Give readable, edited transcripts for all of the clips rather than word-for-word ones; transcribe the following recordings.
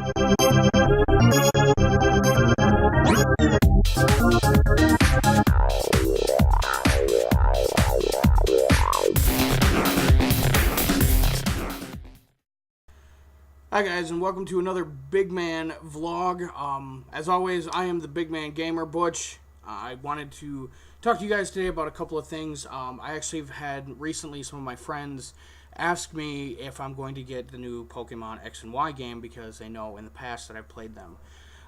Hi guys, and welcome to another Bigman vlog. As always, I am the Bigman Gamer, Butch. I wanted to talk to you guys today about a couple of things. I actually have had recently some of my friends ask me if I'm going to get the new Pokemon X and Y game because they know in the past that I've played them.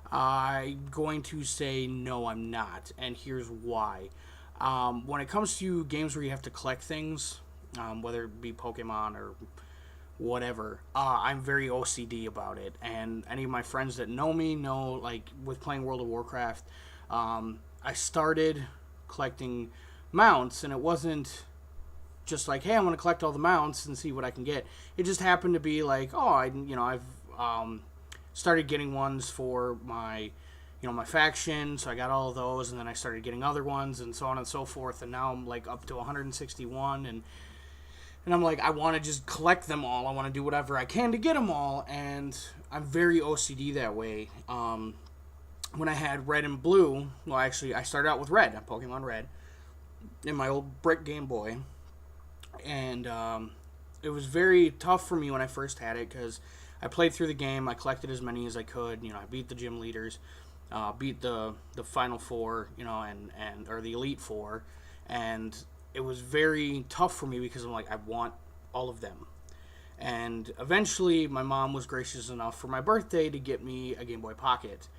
I'm going to say no, I'm not, and here's why. When it comes to games where you have to collect things, whether it be Pokemon or whatever, I'm very OCD about it, and any of my friends that know me know, like, with playing World of Warcraft, I started collecting mounts, and it wasn't just like, hey, I'm going to collect all the mounts and see what I can get. It just happened to be like, oh, I've started getting ones for my, my faction, so I got all of those, and then I started getting other ones, and so on and so forth, and now I'm, like, up to 161, and I'm like, I want to just collect them all. I want to do whatever I can to get them all. And I'm very OCD that way. When I had Red and Blue, well, actually, I started out with Red, Pokemon Red, in my old brick Game Boy. And it was very tough for me when I first had it because I played through the game. I collected as many as I could. I beat the gym leaders, beat the Final Four, or the Elite Four. And it was very tough for me because I'm like, I want all of them. And eventually, my mom was gracious enough for my birthday to get me a Game Boy Pocket.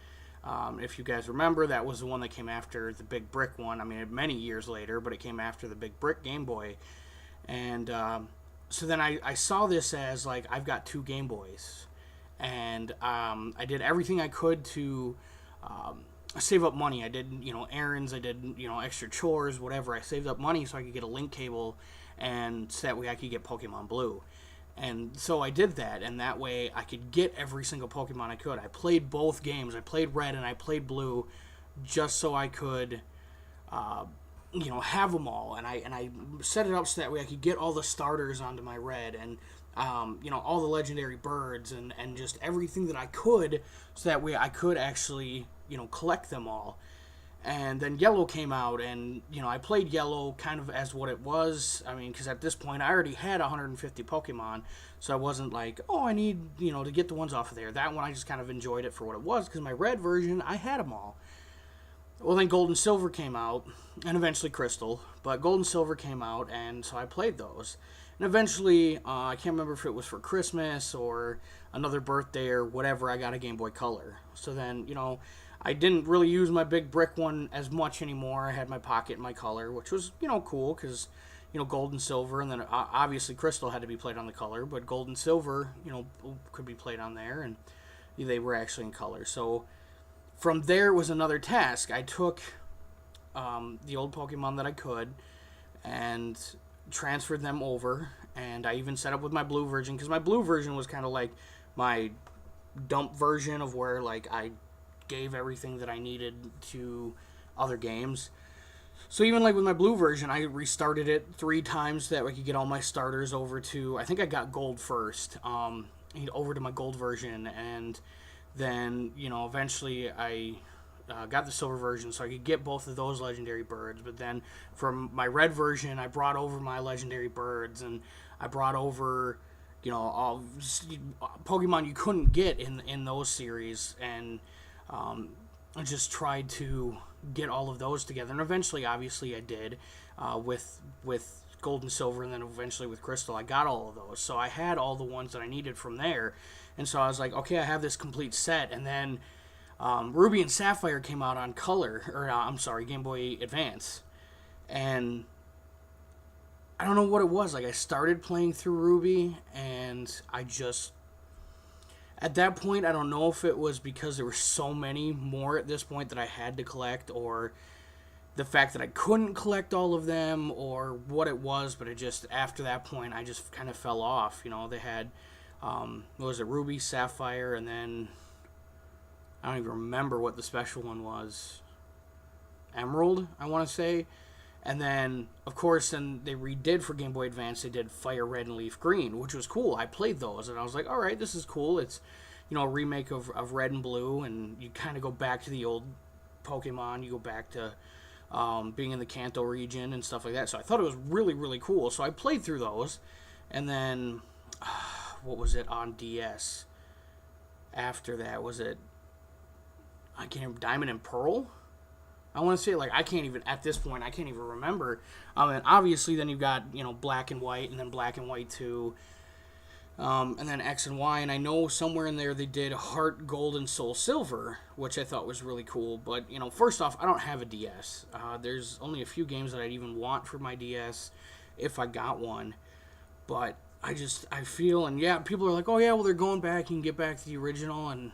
If you guys remember, that was the one that came after the Big Brick one. I mean, many years later, but it came after the Big Brick Game Boy. And so then I saw this as, like, I've got two Game Boys. And I did everything I could to save up money. I did, errands, I did, extra chores, whatever. I saved up money so I could get a link cable, and so that way I could get Pokemon Blue. And so I did that, and that way I could get every single Pokemon I could. I played both games. I played Red and I played Blue just so I could, have them all. And I set it up so that way I could get all the starters onto my Red, and all the legendary birds, and just everything that I could, so that way I could actually collect them all. And then Yellow came out, and I played Yellow kind of as what it was. I mean, because at this point I already had 150 Pokemon, so I wasn't like, oh, I need to get the ones off of there. That one I just kind of enjoyed it for what it was, because my Red version I had them all. Well, then Gold and Silver came out, and eventually Crystal, but Gold and Silver came out, and so I played those. And eventually, I can't remember if it was for Christmas or another birthday or whatever, I got a Game Boy Color. So then, I didn't really use my big brick one as much anymore. I had my Pocket and my Color, which was, cool, because, Gold and Silver, and then obviously Crystal had to be played on the Color, but Gold and Silver, could be played on there, and they were actually in Color. So from there was another task. I took the old Pokemon that I could and transferred them over, and I even set up with my Blue version, because my Blue version was kind of like my dump version of where, like, I gave everything that I needed to other games. So even like with my Blue version, I restarted it 3 times so that I could get all my starters over to, I think I got Gold first, over to my Gold version, and then, eventually I got the Silver version so I could get both of those legendary birds. But then from my Red version, I brought over my legendary birds, and I brought over, all Pokemon you couldn't get in those series, and I just tried to get all of those together. And eventually, obviously, I did with Gold and Silver, and then eventually with Crystal, I got all of those. So I had all the ones that I needed from there. And so I was like, okay, I have this complete set. And then Ruby and Sapphire came out on Color, or Game Boy Advance. And I don't know what it was. Like, I started playing through Ruby, and I just, at that point, I don't know if it was because there were so many more at this point that I had to collect, or the fact that I couldn't collect all of them, or what it was, but it just, after that point, I just kind of fell off. They had, what was it, Ruby, Sapphire, and then I don't even remember what the special one was. Emerald, I want to say. And then, of course, then they redid for Game Boy Advance, they did Fire Red and Leaf Green, which was cool. I played those, and I was like, alright, this is cool. It's, a remake of Red and Blue, and you kind of go back to the old Pokemon. You go back to being in the Kanto region and stuff like that. So I thought it was really, really cool. So I played through those, and then what was it on DS? After that, was it? I can't remember, Diamond and Pearl. I want to say, like, I can't even at this point. I can't even remember. And obviously, then you've got Black and White, and then Black and White 2. And then X and Y, and I know somewhere in there they did Heart Gold and Soul Silver, which I thought was really cool. But, first off, I don't have a DS. There's only a few games that I'd even want for my DS if I got one. But I feel, and yeah, people are like, oh yeah, well, they're going back, you can get back to the original, and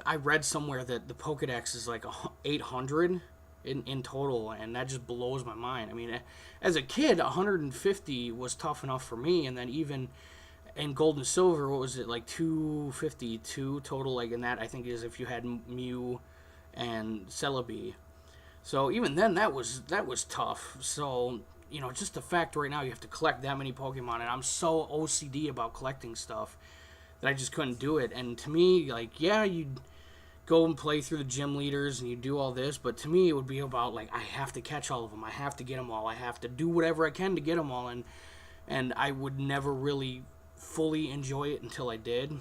I read somewhere that the Pokedex is like 800 in total, and that just blows my mind. I mean, as a kid, 150 was tough enough for me, and then even in Gold and Silver, what was it, like 252 total? Like, and that I think is if you had Mew and Celebi. So even then, that was tough. So just the fact right now you have to collect that many Pokemon, and I'm so OCD about collecting stuff that I just couldn't do it. And to me, like, yeah, you'd go and play through the gym leaders and you do all this, but to me it would be about, like, I have to catch all of them, I have to get them all, I have to do whatever I can to get them all, and I would never really fully enjoy it until I did. And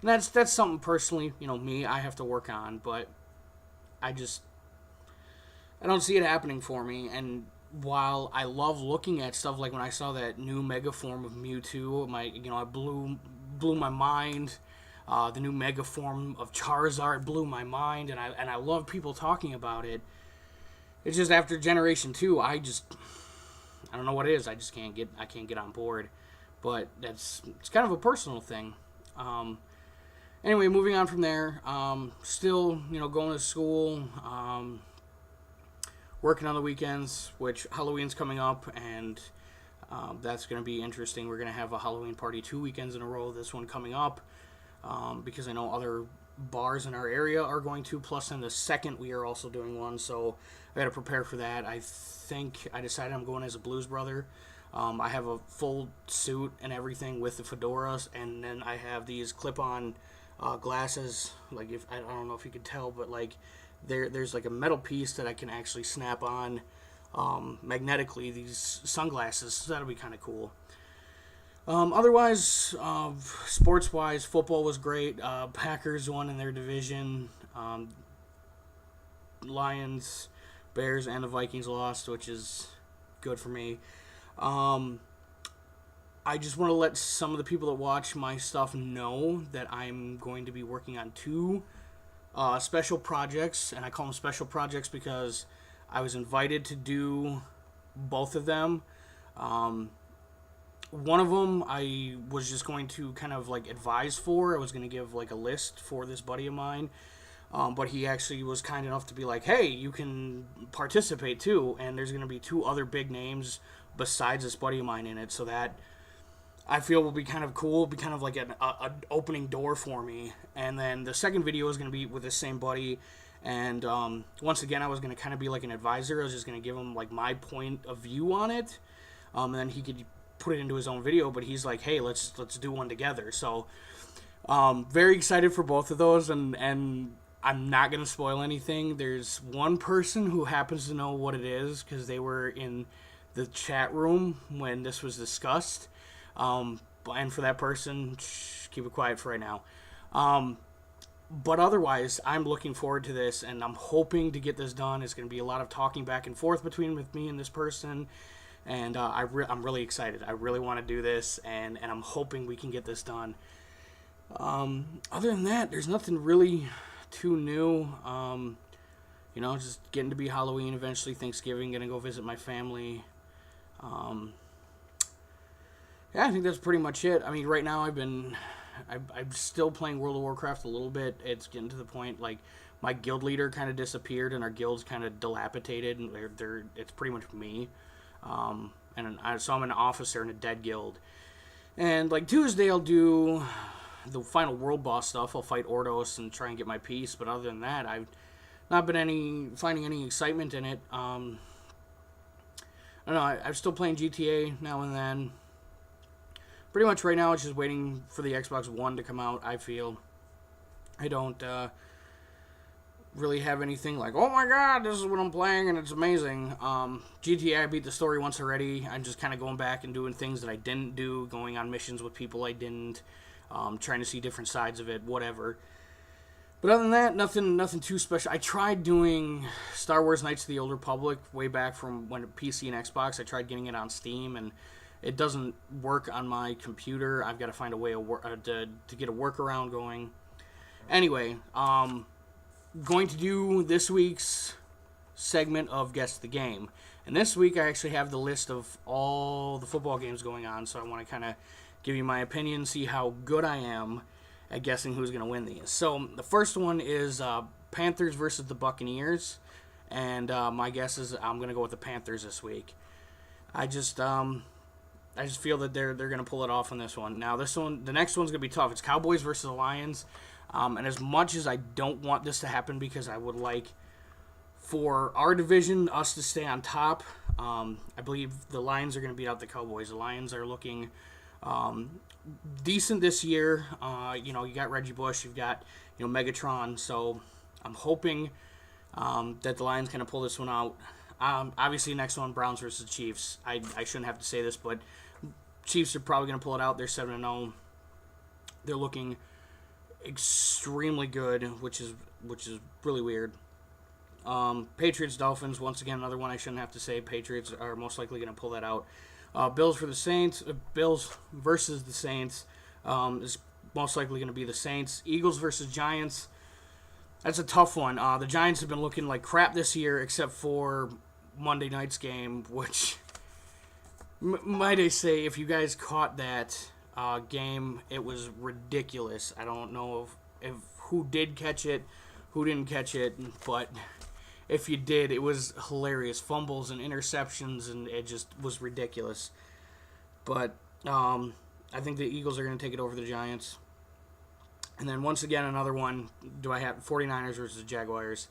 that's something personally, me, I have to work on, but I don't see it happening for me. And while I love looking at stuff, like when I saw that new Mega form of Mewtwo, it blew my mind. The new Mega form of Charizard blew my mind, and I love people talking about it. It's just after Generation 2, I don't know what it is. I can't get on board. But it's kind of a personal thing. Anyway, moving on from there. Still, going to school. Working on the weekends, which Halloween's coming up, and that's going to be interesting. We're going to have a Halloween party 2 weekends in a row. This one coming up, because I know other bars in our area are going to. Plus, in the second, we are also doing one, so I got to prepare for that. I think I decided I'm going as a Blues Brother. I have a full suit and everything with the fedoras, and then I have these clip-on glasses. Like, I don't know if you could tell, but like there's like a metal piece that I can actually snap on magnetically. These sunglasses, so that'll be kind of cool. Otherwise, sports-wise, football was great. Packers won in their division. Lions, Bears, and the Vikings lost, which is good for me. I just want to let some of the people that watch my stuff know that I'm going to be working on 2 special projects, and I call them special projects because I was invited to do both of them. One of them I was just going to kind of like advise for. I was going to give like a list for this buddy of mine. But he actually was kind enough to be like, hey, you can participate too. And there's going to be 2 other big names besides this buddy of mine in it. So that I feel will be kind of cool, be kind of like an opening door for me. And then the second video is going to be with the same buddy. And once again, I was going to kind of be like an advisor. I was just going to give him like my point of view on it. And then he could put it into his own video. But he's like, hey, let's do one together. So very excited for both of those. And I'm not going to spoil anything. There's one person who happens to know what it is because they were in the chat room when this was discussed. And for that person, keep it quiet for right now. But otherwise, I'm looking forward to this, and I'm hoping to get this done. It's going to be a lot of talking back and forth with me and this person, and I'm really excited. I really want to do this, and I'm hoping we can get this done. Other than that, there's nothing really too new. Just getting to be Halloween, eventually Thanksgiving, gonna go visit my family. Yeah, I think that's pretty much it. I mean, right now I'm still playing World of Warcraft a little bit. It's getting to the point, like, my guild leader kind of disappeared and our guild's kind of dilapidated, and it's pretty much me. So I'm an officer in a dead guild. And, like, Tuesday I'll do the final world boss stuff. I'll fight Ordos and try and get my piece, but other than that, I've not been finding any excitement in it. I don't know, I'm still playing GTA now and then. pretty much right now it's just waiting for the Xbox One to come out, I feel. I don't really have anything like, oh my god, this is what I'm playing and it's amazing. GTA, I beat the story once already. I'm just kind of going back and doing things that I didn't do, going on missions with people I didn't, trying to see different sides of it, whatever. But other than that, nothing too special. I tried doing Star Wars Knights of the Old Republic way back from when PC and Xbox. I tried getting it on Steam, and it doesn't work on my computer. I've got to find a way to get a workaround going. Anyway, going to do this week's segment of Guess the Game. And this week I actually have the list of all the football games going on, so I want to kind of give you my opinion, see how good I am at guessing who's going to win these. So the first one is Panthers versus the Buccaneers, and my guess is I'm going to go with the Panthers this week. I just feel that they're going to pull it off on this one. Now the next one's going to be tough. It's Cowboys versus the Lions, and as much as I don't want this to happen because I would like for our division, us to stay on top, I believe the Lions are going to beat out the Cowboys. The Lions are looking decent this year. You got Reggie Bush, you've got Megatron, so I'm hoping that the Lions kind of pull this one out. Obviously, next one, Browns versus Chiefs. I shouldn't have to say this, but Chiefs are probably going to pull it out. They're 7-0. They're looking extremely good, which is really weird. Patriots Dolphins, once again, another one I shouldn't have to say. Patriots are most likely going to pull that out. Bills for the Saints. Bills versus the Saints is most likely going to be the Saints. Eagles versus Giants. That's a tough one. The Giants have been looking like crap this year, except for Monday night's game, which, might I say, if you guys caught that game, it was ridiculous. I don't know if who did catch it, who didn't catch it, but if you did, it was hilarious. Fumbles and interceptions, and it just was ridiculous. But I think the Eagles are going to take it over the Giants. And then once again, another one, do I have 49ers versus Jaguars?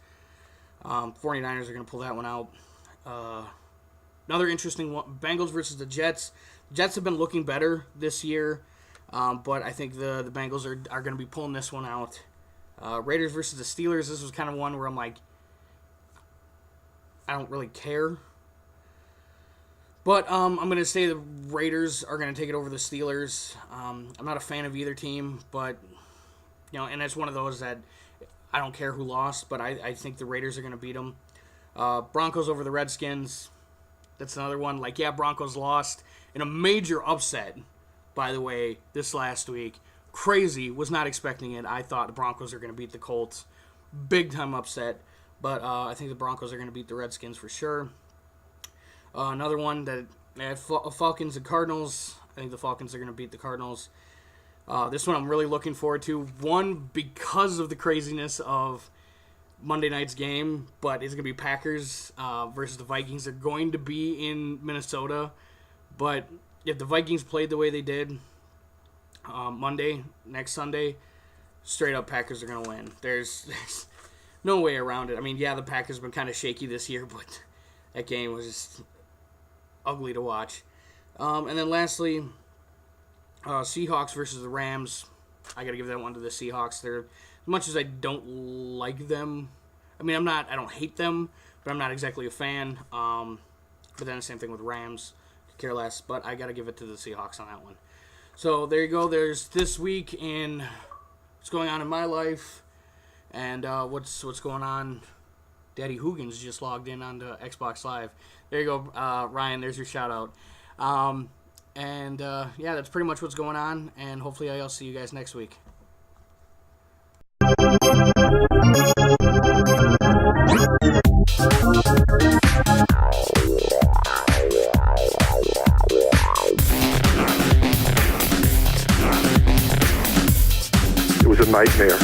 49ers are going to pull that one out. Another interesting one, Bengals versus the Jets. Jets have been looking better this year, but I think the Bengals are going to be pulling this one out. Raiders versus the Steelers. This was kind of one where I'm like, I don't really care. But I'm going to say the Raiders are going to take it over the Steelers. I'm not a fan of either team, but, and it's one of those that I don't care who lost, but I think the Raiders are going to beat them. Broncos over the Redskins. That's another one. Broncos lost in a major upset, by the way, this last week. Crazy. Was not expecting it. I thought the Broncos are going to beat the Colts. Big time upset. But I think the Broncos are going to beat the Redskins for sure. Another one that Falcons and Cardinals. I think the Falcons are going to beat the Cardinals. This one I'm really looking forward to. One, because of the craziness of Monday night's game, but it's going to be Packers versus the Vikings. They're going to be in Minnesota. But if the Vikings played the way they did Monday, next Sunday, straight up Packers are going to win. There's no way around it. I mean, yeah, the Packers have been kind of shaky this year, but that game was just ugly to watch. And then lastly, Seahawks versus the Rams. I got to give that one to the Seahawks. They're, as much as I don't like them, I mean, I don't hate them, but I'm not exactly a fan. But then the same thing with Rams. Could care less, but I got to give it to the Seahawks on that one. So there you go. There's this week in what's going on in my life. And what's going on? Daddy Hoogans just logged in onto Xbox Live. There you go, Ryan. There's your shout out. Yeah, that's pretty much what's going on. And hopefully I'll see you guys next week. It was a nightmare.